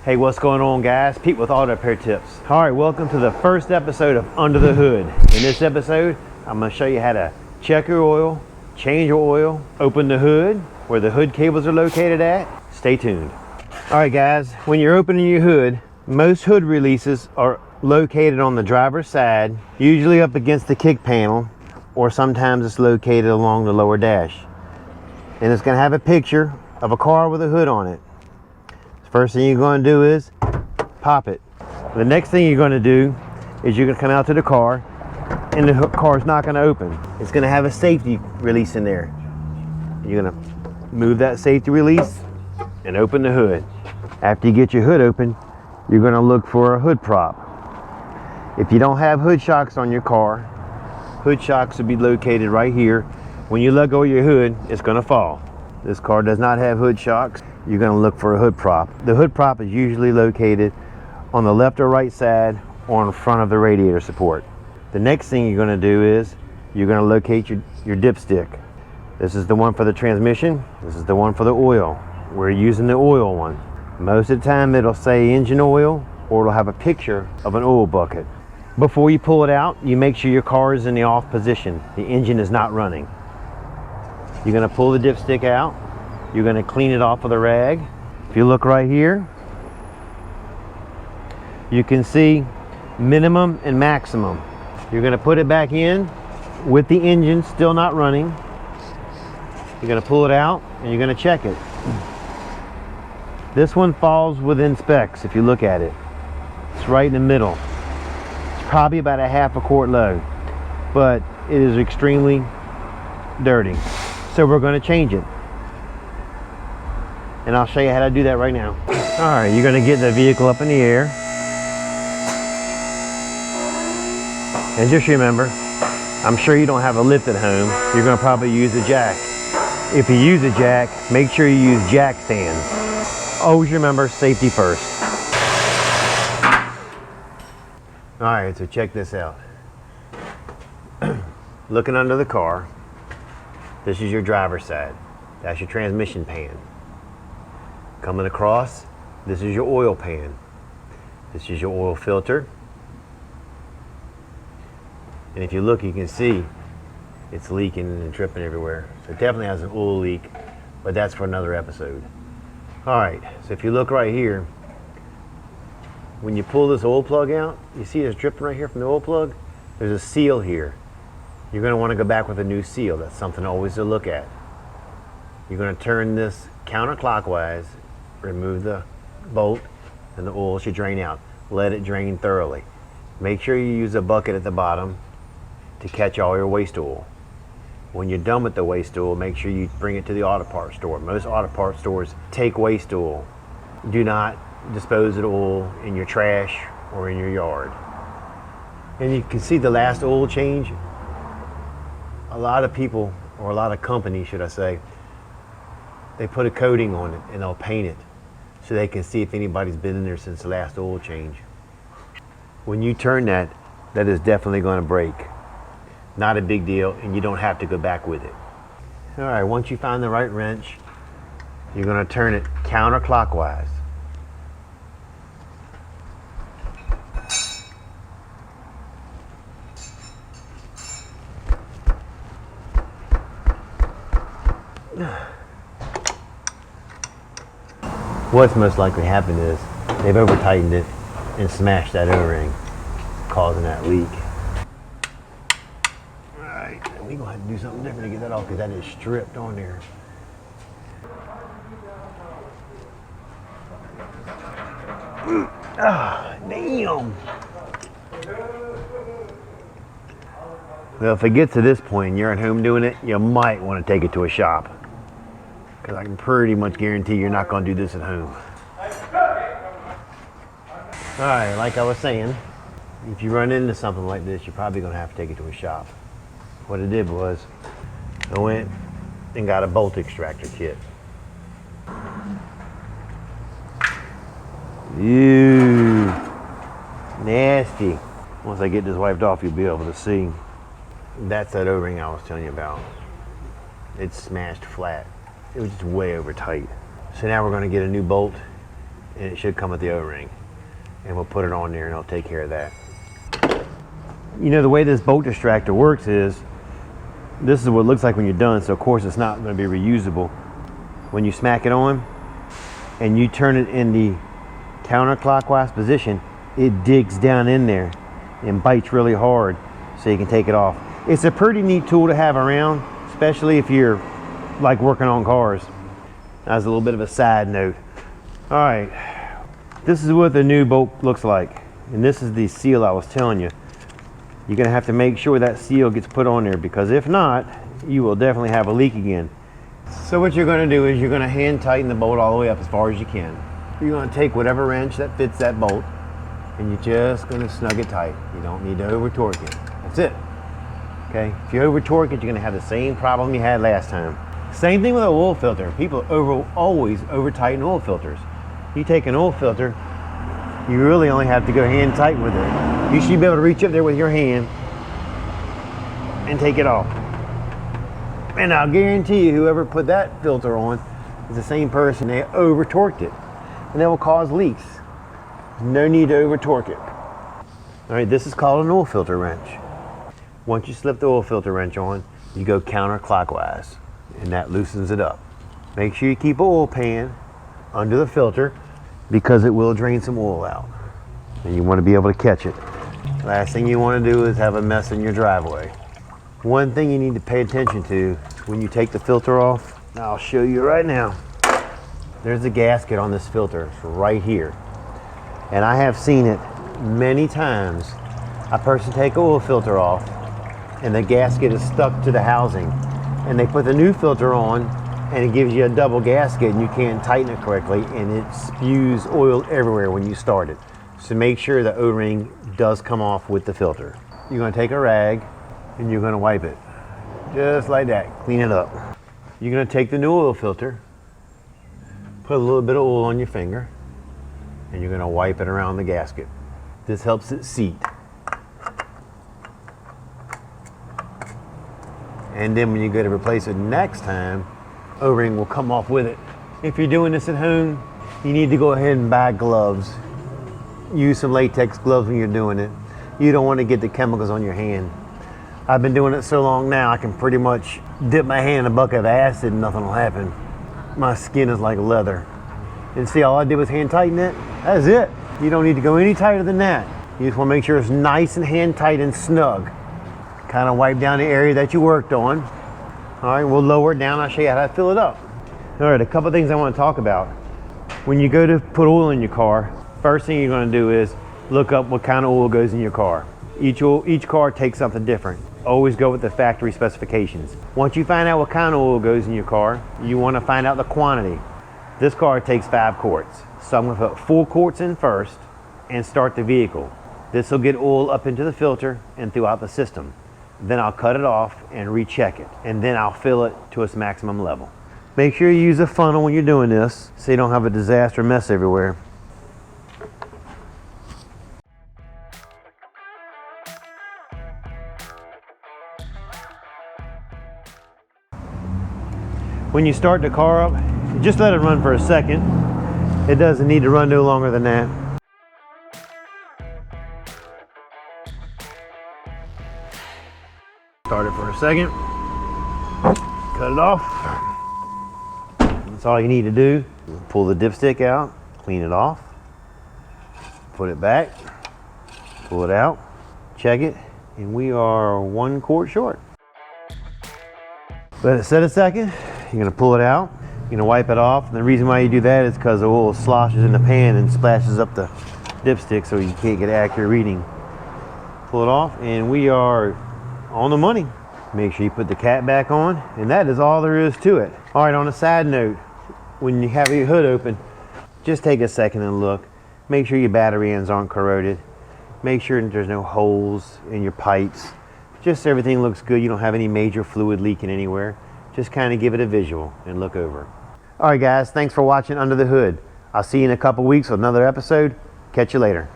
Hey, what's going on, guys? Pete with Auto Repair Tips. All right, welcome to the first episode of Under the Hood. In this episode, I'm going to show you how to check your oil, change your oil, open the hood, where the hood cables are located at. Stay tuned. All right, guys, when you're opening your hood, most hood releases are located on the driver's side, usually up against the kick panel, or sometimes it's located along the lower dash. And it's going to have a picture of a car with a hood on it. First thing you're going to do is pop it. The next thing you're going to do is you're going to come out to the car, and the car is not going to open. It's going to have a safety release in there. You're going to move that safety release and open the hood. After you get your hood open, you're going to look for a hood prop. If you don't have hood shocks on your car, hood shocks will be located right here. When you let go of your hood, it's going to fall. This car does not have hood shocks. You're going to look for a hood prop. The hood prop is usually located on the left or right side or in front of the radiator support. The next thing you're going to do is you're going to locate your dipstick. This is the one for the transmission. This is the one for the oil. We're using the oil one. Most of the time it'll say engine oil, or it'll have a picture of an oil bucket. Before you pull it out, you make sure your car is in the off position. The engine is not running. You're going to pull the dipstick out. You're going to clean it off with a rag. If you look right here, you can see minimum and maximum. You're going to put it back in with the engine still not running. You're going to pull it out and you're going to check it. This one falls within specs if you look at it. It's right in the middle. It's probably about a half a quart low, but it is extremely dirty. So we're going to change it. And I'll show you how to do that right now. All right, you're going to get the vehicle up in the air. And just remember, I'm sure you don't have a lift at home. You're going to probably use a jack. If you use a jack, make sure you use jack stands. Always remember, safety first. All right, so check this out. Looking under the car, this is your driver's side. That's your transmission pan. Coming across, this is your oil pan. This is your oil filter. And if you look, you can see it's leaking and dripping everywhere. So it definitely has an oil leak, but that's for another episode. All right, so if you look right here, when you pull this oil plug out, you see it's dripping right here from the oil plug? There's a seal here. You're going to want to go back with a new seal. That's something always to look at. You're going to turn this counterclockwise, remove the bolt, and the oil should drain out. Let it drain thoroughly. Make sure you use a bucket at the bottom to catch all your waste oil. When you're done with the waste oil, make sure you bring it to the autoparts store. Most autoparts stores take waste oil. Do not dispose of the oil in your trash or in your yard. And you can see the last oil change. A lot of people, or a lot of companies should I say, they put a coating on it and they'll paint it so they can see if anybody's been in there since the last oil change. When you turn that, that is definitely going to break. Not a big deal, and you don't have to go back with it. All right, once you find the right wrench, you're going to turn it counterclockwise. What's most likely happened is they've over tightened it and smashed that O-ring, causing that leak. All right, let me go ahead and do something different to get that off because that is stripped on there. Ah, damn. Well, if it gets to this point and you're at home doing it, you might want to take it to a shop. Because I can pretty much guarantee you're not going to do this at home. All right, like I was saying, if you run into something like this, you're probably going to have to take it to a shop. What I did was, I went and got a bolt extractor kit. Ew, nasty. Once I get this wiped off, you'll be able to see. That's that O-ring I was telling you about. It's smashed flat. It was just way over tight. So now we're going to get a new bolt and it should come with the O-ring. And we'll put it on there and it'll take care of that. You know, the way this bolt distractor works is, this is what it looks like when you're done, so of course it's not going to be reusable. When you smack it on and you turn it in the counterclockwise position, it digs down in there and bites really hard so you can take it off. It's a pretty neat tool to have around, especially if you're like working on cars. That's a little bit of a side note. All right, this is what the new bolt looks like, and this is the seal I was telling you. You're gonna have to make sure that seal gets put on there, because if not, you will definitely have a leak again. So what you're gonna do is you're gonna hand tighten the bolt all the way up as far as you can. You're gonna take whatever wrench that fits that bolt, and you're just gonna snug it tight. You don't need to over torque it. That's it. Okay, if you over torque it, you're gonna have the same problem you had last time. Same thing with an oil filter. People always over tighten oil filters. You take an oil filter, you really only have to go hand tight with it. You should be able to reach up there with your hand and take it off. And I'll guarantee you, whoever put that filter on is the same person. They over torqued it, and that will cause leaks. No need to over torque it. All right, this is called an oil filter wrench. Once you slip the oil filter wrench on, you go counterclockwise, and that loosens it up. Make sure you keep an oil pan under the filter, because it will drain some oil out, and you want to be able to catch it. Last thing you want to do is have a mess in your driveway. One thing you need to pay attention to when you take the filter off, I'll show you right now. There's a gasket on this filter. It's right here. And I have seen it many times. A person take an oil filter off and the gasket is stuck to the housing, and they put the new filter on and it gives you a double gasket and you can't tighten it correctly, and it spews oil everywhere when you start it. So make sure the O-ring does come off with the filter. You're going to take a rag and you're going to wipe it. Just like that. Clean it up. You're going to take the new oil filter, put a little bit of oil on your finger, and you're going to wipe it around the gasket. This helps it seat. And then when you go to replace it next time, O-ring will come off with it. If you're doing this at home, you need to go ahead and buy gloves. Use some latex gloves when you're doing it. You don't want to get the chemicals on your hand. I've been doing it so long now, I can pretty much dip my hand in a bucket of acid and nothing will happen. My skin is like leather. And see, all I did was hand tighten it. That's it. You don't need to go any tighter than that. You just want to make sure it's nice and hand tight and snug. Kind of wipe down the area that you worked on. All right, we'll lower it down. I'll show you how to fill it up. All right, a couple things I want to talk about. When you go to put oil in your car, first thing you're going to do is look up what kind of oil goes in your car. Each car takes something different. Always go with the factory specifications. Once you find out what kind of oil goes in your car, you want to find out the quantity. This car takes 5 quarts. So I'm going to put 4 quarts in first and start the vehicle. This will get oil up into the filter and throughout the system. Then I'll cut it off and recheck it, and then I'll fill it to its maximum level. Make sure you use a funnel when you're doing this so you don't have a disaster mess everywhere. When you start the car up, just let it run for a second. It doesn't need to run no longer than that. Start it for a second, cut it off. That's all you need to do. Pull the dipstick out, clean it off, put it back, pull it out, check it, and we are 1 quart short. Let it set a second. You're gonna pull it out, you're gonna wipe it off. And the reason why you do that is because the oil sloshes in the pan and splashes up the dipstick, so you can't get an accurate reading. Pull it off, and we are on the money. Make sure you put the cap back on, and that is all there is to it. All right, on a side note, when you have your hood open, just take a second and look. Make sure your battery ends aren't corroded. Make sure that there's no holes in your pipes. Just so everything looks good. You don't have any major fluid leaking anywhere. Just kind of give it a visual and look over. All right, guys, thanks for watching Under the Hood. I'll see you in a couple weeks with another episode. Catch you later.